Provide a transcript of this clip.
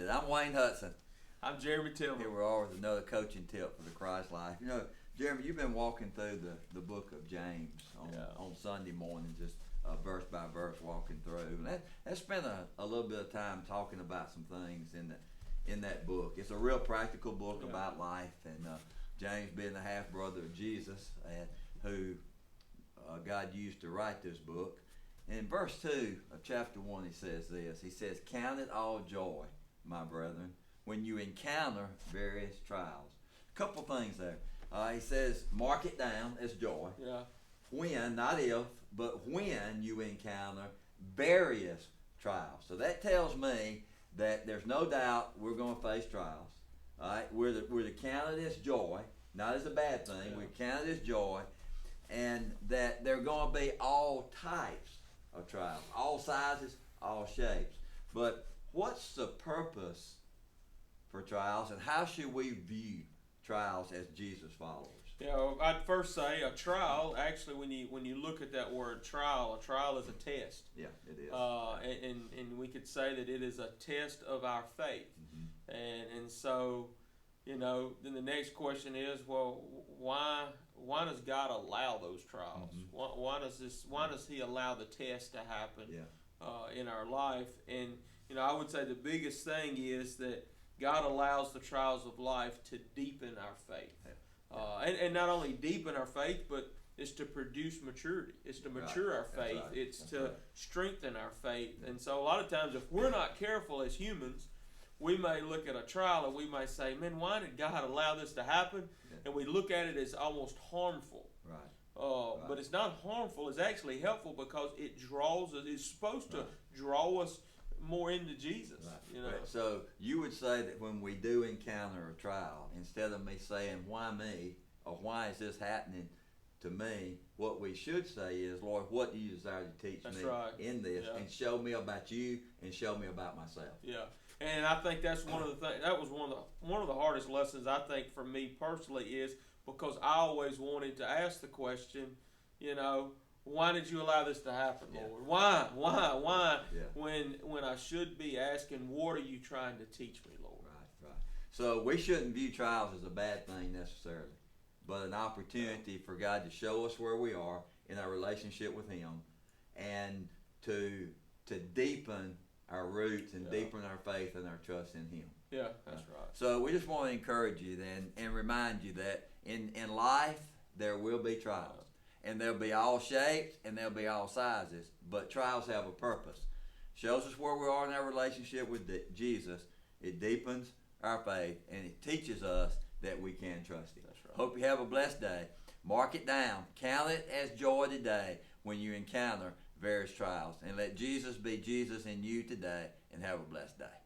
it. I'm Wayne Hudson. I'm Jeremy Tillman. Here we are with another coaching tip for the Christ life. You know, Jeremy, you've been walking through the book of James on Sunday morning, just verse by verse walking through. And let's spend a little bit of time talking about some things in that book. It's a real practical book about life, and James being the half brother of Jesus, who God used to write this book. In verse 2 of chapter 1, he says this. He says, "Count it all joy, my brethren, when you encounter various trials." A couple things there. He says, mark it down as joy. Yeah. When, not if, but when you encounter various trials. So that tells me that there's no doubt we're going to face trials. All right, we're to count it as joy, not as a bad thing. Yeah. We count it as joy, and that they're going to be all types of trials, all sizes, all shapes. But what's the purpose for trials, and how should we view trials as Jesus followers? I'd first say a trial. Actually, when you look at that word trial, a trial is a test. Yeah, it is. And we could say that it is a test of our faith. Mm-hmm. And so, then the next question is, well, why does God allow those trials? Mm-hmm. Why does He allow the test to happen in our life? And I would say the biggest thing is that God allows the trials of life to deepen our faith. And not only deepen our faith, but it's to produce maturity. It's to mature our faith. Right. It's to strengthen our faith. And so a lot of times, if we're not careful as humans, we may look at a trial and we may say, man, why did God allow this to happen? Yeah. And we look at it as almost harmful. Right. But it's not harmful. It's actually helpful because it draws us. It's supposed to draw us more into Jesus. Right. Right. So you would say that when we do encounter a trial, instead of me saying, why me, or why is this happening to me, what we should say is, Lord, what do you desire to teach me in this, and show me about you and show me about myself. Yeah. And I think that's one of the things. That was one of the hardest lessons, I think, for me personally, is because I always wanted to ask the question, why did you allow this to happen, Lord? Why? Yeah. When I should be asking, what are you trying to teach me, Lord? Right. So we shouldn't view trials as a bad thing necessarily, but an opportunity for God to show us where we are in our relationship with Him, and to deepen our roots and deepen our faith and our trust in Him. Yeah, that's right. So we just want to encourage you then and remind you that in life there will be trials. And they'll be all shapes and they'll be all sizes, but trials have a purpose. Shows us where we are in our relationship with Jesus. It deepens our faith, and it teaches us that we can trust Him. That's right. Hope you have a blessed day. Mark it down. Count it as joy today when you encounter various trials. And let Jesus be Jesus in you today, and have a blessed day.